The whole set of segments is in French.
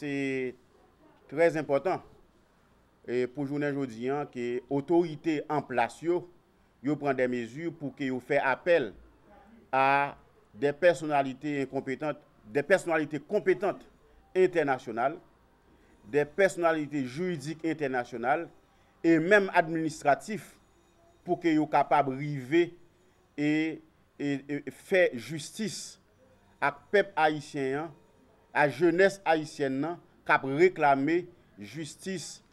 c'est très important et pour journée aujourd'hui que autorité en place yo prend des mesures pour que yo fait appel à des personnalités compétentes internationales, des personnalités juridiques internationales et même administratives pour que yo capable river et faire justice à peuple haïtien, à jeunesse haïtienne qui a réclamé justice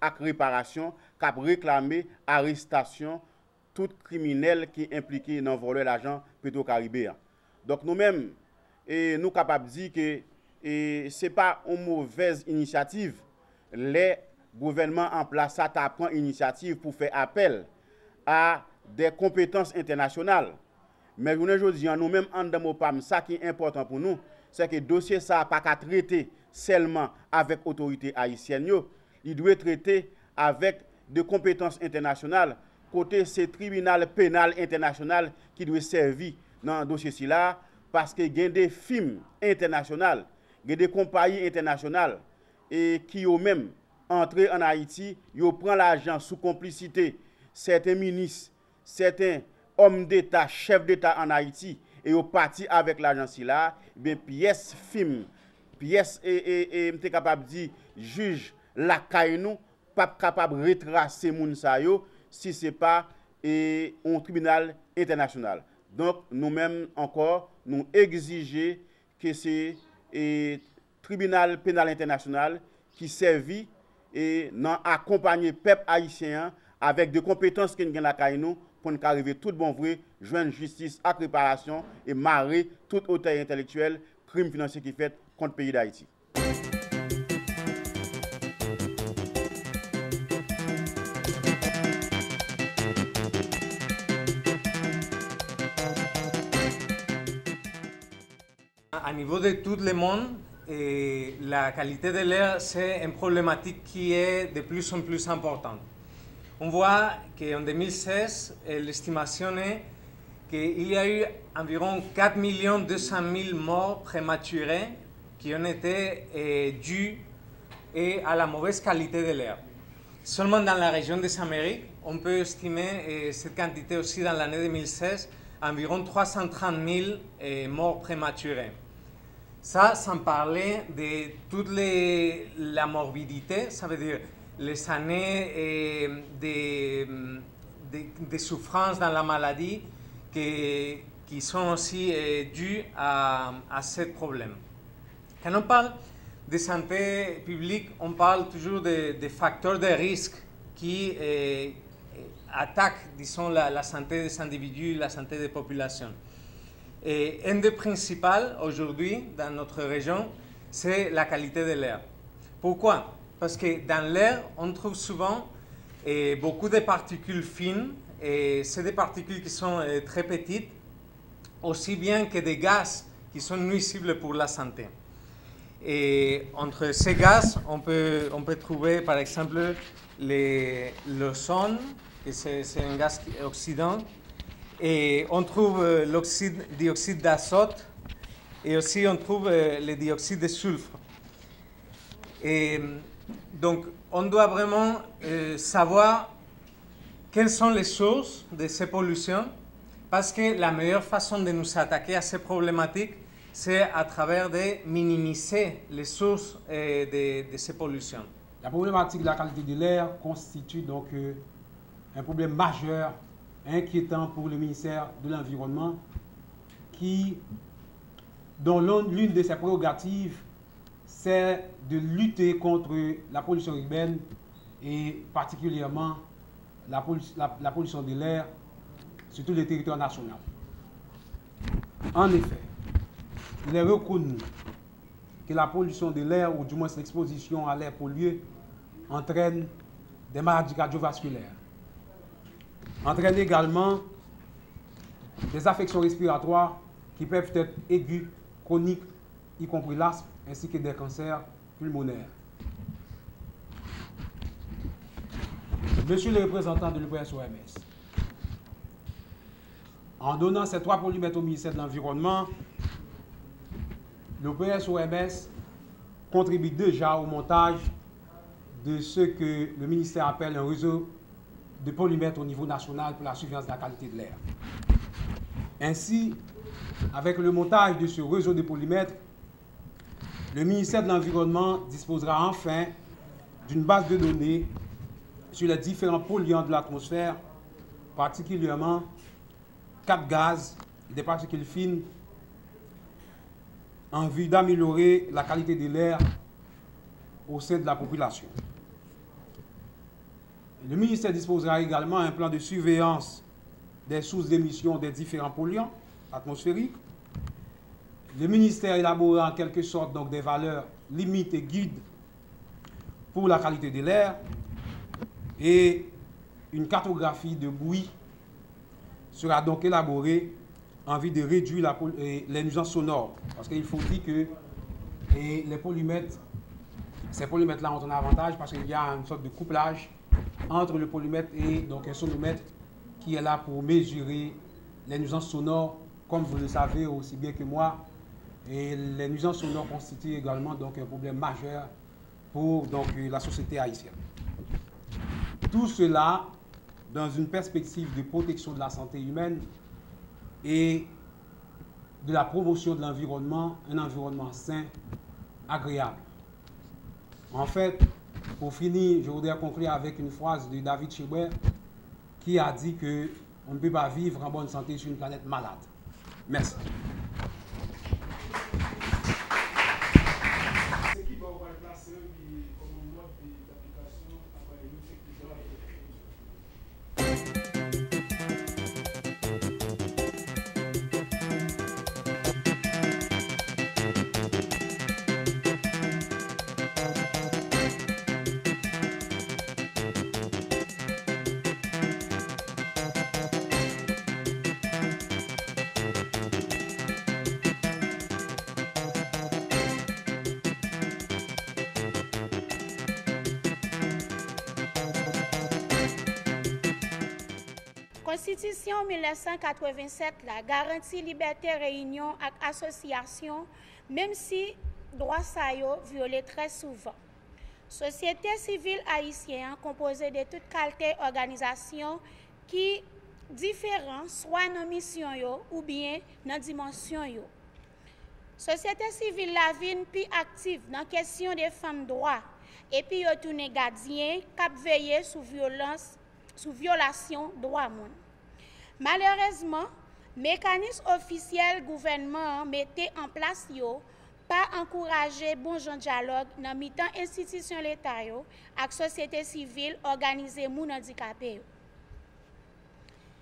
et réparation, qui a réclamé arrestation tout criminel qui est impliqué dans voler l'argent Petro-Caribéen. Donc nous-mêmes, nous sommes capables de dire que ce n'est pas une mauvaise initiative. Les gouvernements en place prennent initiative pour faire appel à des compétences internationales. Mais aujourd'hui, nous-mêmes, en Damopam, ça qui est important pour nous, c'est que le dossier ça pas qu'à traiter seulement avec l'autorité haïtienne. Il doit traiter avec des compétences internationales. Côté ce tribunal pénal international qui doit servir dans le dossier là, parce que il y a des films internationaux, il y a des compagnies internationales et qui ont même entré en Haïti, ils prennent l'argent sous complicité certains ministres, certains hommes d'État, chefs d'État en Haïti, et ils parti avec l'argent là, bien pièce film, pièce et m'était capable de dire juge la caille pas capable de retracer moun sa yo si c'est pas un tribunal international. Donc nous-mêmes encore nous exiger que c'est tribunal pénal international qui servit et non accompagner peuple haïtien avec des compétences qui nous la caille nous pour nous arriver tout bon vrai joindre justice à réparation et marrer toute auteur intellectuel crime financier qui fait contre le pays d'Haïti. À niveau de tout le monde, la qualité de l'air, c'est une problématique qui est de plus en plus importante. On voit qu'en 2016, l'estimation est qu'il y a eu environ 4 200 000 morts prématurées qui ont été dues à la mauvaise qualité de l'air. Seulement dans la région des Amériques, on peut estimer cette quantité aussi dans l'année 2016, environ 330 000 morts prématurées. Ça, sans parler de toute la morbidité, ça veut dire les années de souffrance dans la maladie qui sont aussi dues à ce problème. Quand on parle de santé publique, on parle toujours des facteurs de risque qui attaquent, disons, la santé des individus, la santé des populations. Et un des principaux aujourd'hui dans notre région, c'est la qualité de l'air. Pourquoi? Parce que dans l'air, on trouve souvent beaucoup de particules fines, et c'est des particules qui sont très petites, aussi bien que des gaz qui sont nuisibles pour la santé. Et entre ces gaz, on peut trouver par exemple l'ozone, que c'est un gaz oxydant, et on trouve dioxyde d'azote, et aussi on trouve le dioxyde de sulfure. Et donc, on doit vraiment savoir quelles sont les sources de ces pollutions, parce que la meilleure façon de nous attaquer à ces problématiques, c'est à travers de minimiser les sources de ces pollutions. La problématique de la qualité de l'air constitue donc un problème majeur, inquiétant pour le ministère de l'Environnement, dont l'une de ses prérogatives, c'est de lutter contre la pollution urbaine et particulièrement la pollution de l'air sur tout le territoire national. En effet, il est reconnu que la pollution de l'air, ou du moins l'exposition à l'air pollué, entraîne des maladies cardiovasculaires, entraîne également des affections respiratoires qui peuvent être aiguës, chroniques, y compris l'asthme, ainsi que des cancers pulmonaires. Monsieur le représentant de l'OPS-OMS, en donnant ces 3 polymètres au ministère de l'Environnement, l'OPS-OMS contribue déjà au montage de ce que le ministère appelle un réseau de polymètres au niveau national pour la surveillance de la qualité de l'air. Ainsi, avec le montage de ce réseau de polymètres, le ministère de l'Environnement disposera enfin d'une base de données sur les différents polluants de l'atmosphère, particulièrement 4 gaz et des particules fines, en vue d'améliorer la qualité de l'air au sein de la population. Le ministère disposera également d'un plan de surveillance des sources d'émission des différents polluants atmosphériques. Le ministère élaborera en quelque sorte donc des valeurs limites et guides pour la qualité de l'air et une cartographie de bruit sera donc élaborée en vue de réduire les nuisances sonores. Parce qu'il faut dire que les polymètres, ces polymètres-là ont un avantage parce qu'il y a une sorte de couplage entre le polymètre et donc un sonomètre qui est là pour mesurer les nuisances sonores, comme vous le savez aussi bien que moi. Et les nuisances sonores constituent également donc un problème majeur pour donc la société haïtienne. Tout cela dans une perspective de protection de la santé humaine et de la promotion de l'environnement, un environnement sain, agréable. En fait, pour finir, je voudrais conclure avec une phrase de David Chabert qui a dit qu'on ne peut pas vivre en bonne santé sur une planète malade. Merci. Constitution 1987 la garantit liberté réunion et association, même si droit ça yo violé très souvent. Société civile haïtienne composée de toute qualité organisation qui différent soit dans mission yo ou bien dans dimension yo. Société civile la vin plus active dans question des femmes droits et puis yo tourné gardien cap veiller sous violation droit moun. Malheureusement, mécanisme officiel gouvernement mettait en place yo pas encourager bon genre dialogue dans mi-temps institution l'état yo ak société civile organisée moun handicapé yo.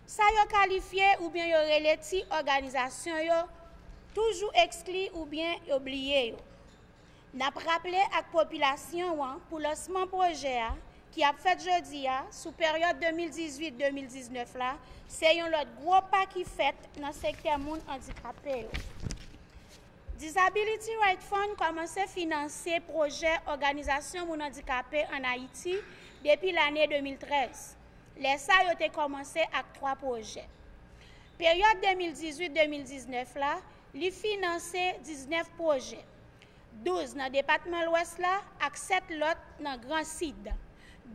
Ça yo qualifié ou bien yo relati organisation yo toujours exclu ou bien oublié yo. N'a rappelé ak population pour lancement projet qui a fait jeudi sous période 2018-2019 là, c'est un autre gros pas qui fait dans le secteur monde handicapé. Disability Rights Fund commence à financer projet organisation monde handicapé en Haïti depuis l'année 2013. Les ça ont commencé avec 3 projets. Période 2018-2019 là, il financé 19 projets. 12 dans le département de l'Ouest là, avec 7 autres dans le Grand Sud.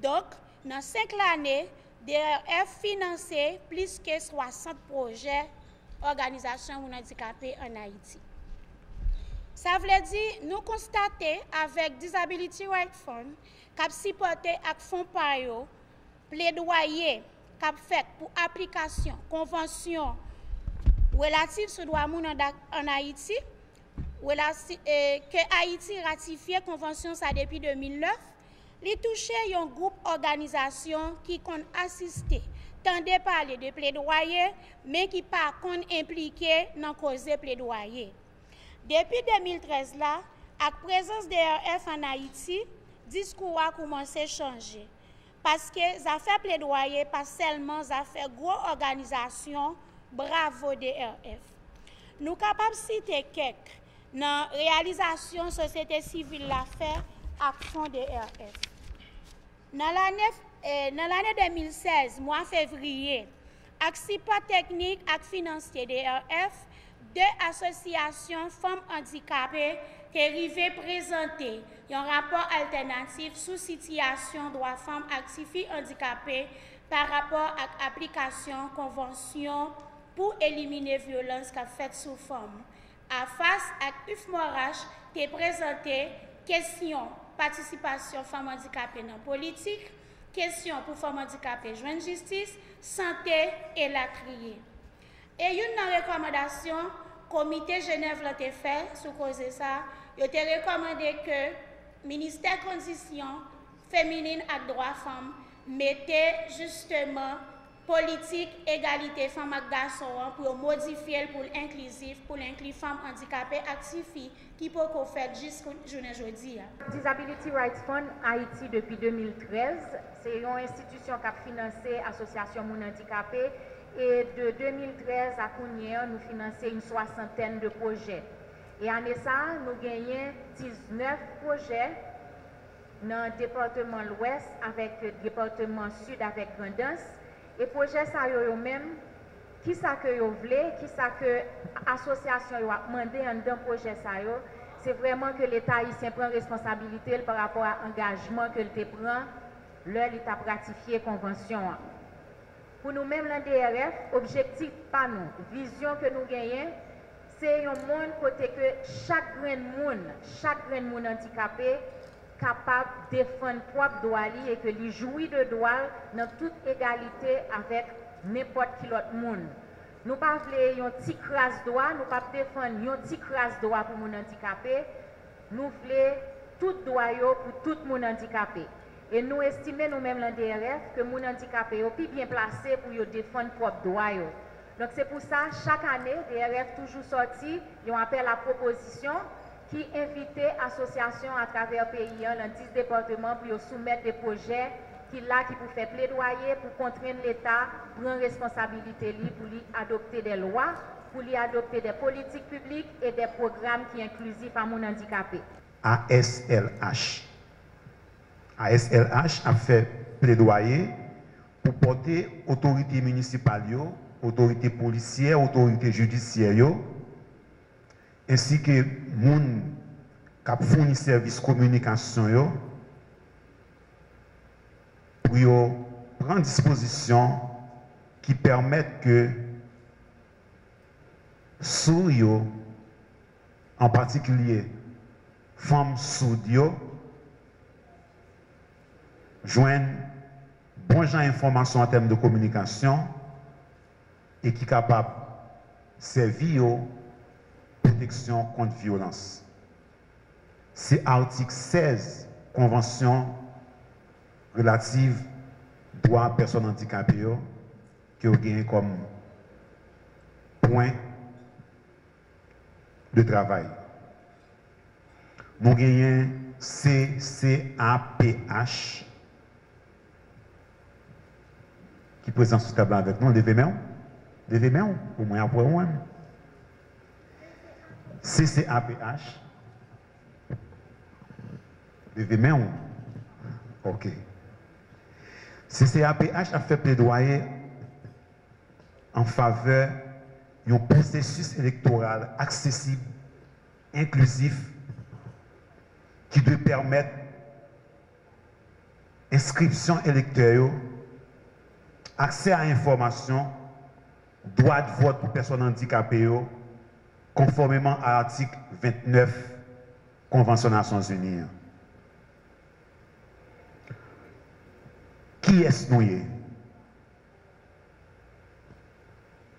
Donc, dans 5 années, DRF financé plus que 60 projets organisations handicapées en Haïti. Ça veut dire, nous constatons avec Disability Rights Fund, cap supporté avec fonds payo, plaidoyer cap fait pour application convention relative sur droit moun en Haïti, que Haïti ratifié convention ça depuis 2009. Li touche un groupe organisation qui kon assisté, tendait parler de plaidoyer, mais qui pas kon impliqué dans cause plaidoyer. Depuis 2013 là, avec présence DRF en Haïti, discours a commencé à changer. Parce que ça fait plaidoyer pas seulement ça fait gros organisation, bravo DRF. Nous capables citer quelques dans réalisation société civile la fait avec fond DRF. Dans l'année 2016, mois février, avec support technique et financier DRF, deux associations femmes handicapées qui arrivaient présenter un rapport alternatif sous situation droits femmes actives handicapées par rapport à l'application convention pour éliminer violence qu'a faite sous femmes. À face à UF Morache, qui présenté question participation femmes handicapées dans la politique, question pour femmes handicapées joindre justice, santé et la crier. Et une recommandation, comité Genève l'a fait sur cause de ça, il a recommandé que le ministère Conditions féminines et droits femmes mettait justement politique égalité femmes et garçons pour modifier pour l'inclusif, pour l'inclure femmes handicapées actives qui peut qu'on fait jusqu'à aujourd'hui. Disability Rights Fund Haïti depuis 2013, c'est une institution qui a financé l'association Moun Handicapé et de 2013 à Kounier, nous finançons une soixantaine de projets. Et en ça, nous gagnons 19 projets dans le département l'Ouest avec le département Sud avec Grandance. Et projet ça yo même qui ça que yo voulez, qui ça que association yo a demandé dans projet ça yo, c'est vraiment que l'État haïtien prend responsabilité par rapport à l'engagement que l'État prend leur l'État ratifié convention. Pour nous-mêmes l'DRF, objectif pas nous, vision que nous gagnons, c'est un monde côté que chaque grain de monde handicapé capable de défendre propre droit et que lui jouit de droit dans toute égalité avec n'importe qui autre monde. Nous pas voulons un petit crasse droit, nous pas défendre un petit crasse droit pour les handicapés. Nous voulons tout droit pour tout le monde handicapé. Et nous estimons nous-mêmes dans DRF que les gens handicapés sont plus bien placés pour défendre propre droit. Donc c'est pour ça chaque année DRF toujours sorti un appel à proposition qui invitait l'association à travers le pays, dans 10 départements, pour soumettre des projets qui pour faire plaidoyer, pour contraindre l'État, prendre responsabilité pour lui adopter des lois, pour lui adopter des politiques publiques et des programmes qui sont inclusifs à mon handicapé. ASLH. ASLH a fait plaidoyer pour porter autorité municipale, autorité policière, autorité judiciaire, ainsi que les gens qui fournissent services de communication pour prendre disposition qui permettent que sourds, en particulier femmes sourdes, joignent bon genre d'informations en termes de communication et qui sont capables de servir protection contre violence. C'est article 16, Convention relative aux droits des personnes handicapées, qui a gagné comme point de travail. Nous gagnons CCAPH, qui est présent sur ce tableau avec nous. Levez main, au moins après moi. CCAPH. Levez main. OK. CCAPH a fait plaidoyer en faveur d'un processus électoral accessible, inclusif, qui doit permettre inscription électorale, accès à l'information, droit de vote pour personnes handicapées, conformément à l'article 29 Convention des Nations Unies. Qui est-ce nous?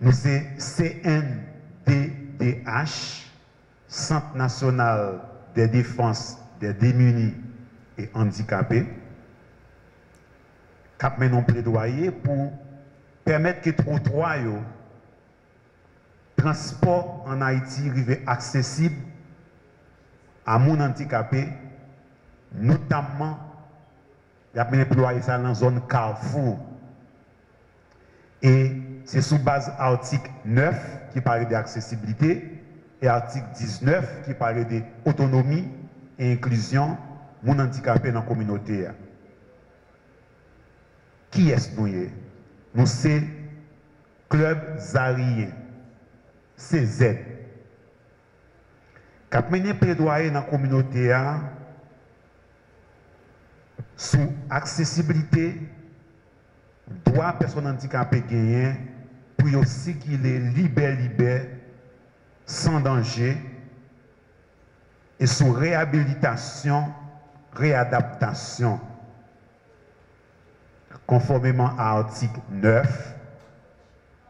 Nous c'est CNDDH, Centre national de défense des démunis et handicapés, qui a mené un plaidoyer pour permettre que trottoirs, transport en Haïti arrive accessible à mon handicapé, notamment il a mené plaidoyer ça dans la zone Carrefour. Et c'est sous base article 9 qui parle d'accessibilité et article 19 qui parle d'autonomie et inclusion mon handicapé dans la communauté. Qui est-ce nous? Nous c'est Club Zarien, CZ. Cap mené plaidoyer dans la communauté sous accessibilité, droit personnes handicapées gagner pour aussi qu'il est libère, sans danger, et sous réhabilitation, réadaptation, conformément à l'article 9,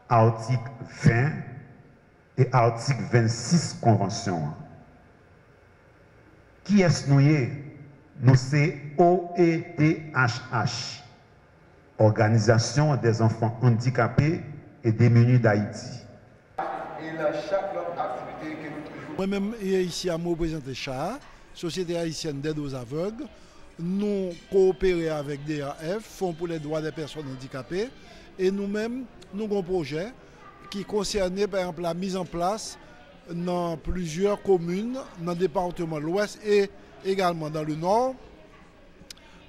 article 20 et article 26 Convention. Qui est-ce nous? Nous c'est OEDHH, Organisation des enfants handicapés et démunis d'Haïti. Moi-même, ici à me représenter CHA, Société haïtienne d'aide aux aveugles. Nous coopérons avec DAF, Fonds pour les droits des personnes handicapées, et nous-mêmes, nous avons un projet qui concerne par exemple la mise en place dans plusieurs communes, dans le département de l'Ouest et également dans le Nord,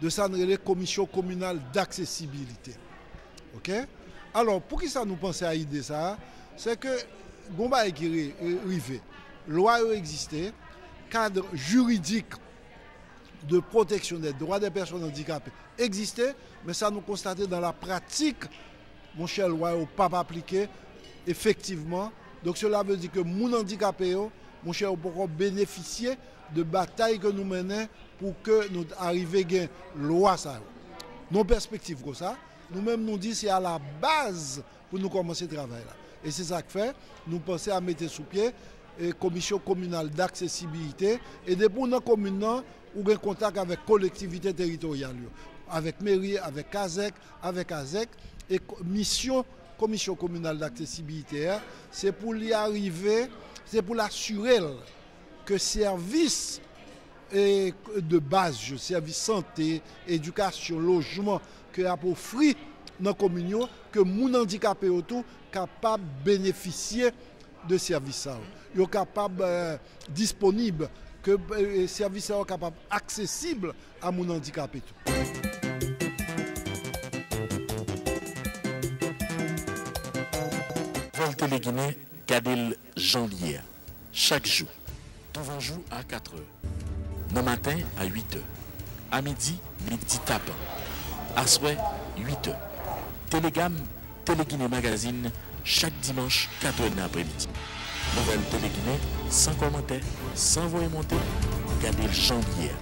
de ça les commissions communales d'accessibilité. Ok? Alors, pour qui ça nous pense à l'idée ça? C'est que Gomba qui arrivé, loi existait, cadre juridique de protection des droits des personnes handicapées existait, mais ça nous constatait dans la pratique, mon cher loi n'a pas appliqué effectivement. Donc cela veut dire que mon handicapé, mon cher, pourra bénéficier de batailles que nous menons pour que nous arrivions à une loi. Nos perspectives comme ça, nous-mêmes nous disons c'est à la base pour nous commencer le travail là. Et c'est ça que fait, nous pensons à mettre sous pied une commission communale d'accessibilité et depuis dans la commune, nous avons contact avec la collectivité territoriale, avec mairie, avec ASEC, et commission communale d'accessibilité, c'est pour y arriver, c'est pour l'assurer que services de base, services santé, éducation, logement, que a offert dans la commune, que les handicapés autour capable de bénéficier de services. Ils sont capables, disponibles, que les services sont capables, accessibles à mon handicapé. Vol Téléguinée, Kadel Janvier. Chaque jour, tout un jour à 4h. Le matin à 8h. À midi, midi tapant. À soir, 8h. Télégamme, Téléguinée Magazine, chaque dimanche, 4h de l'après-midi. Nouvelle Téléguinée, sans commentaire, sans voix monter, Kadel Janvier.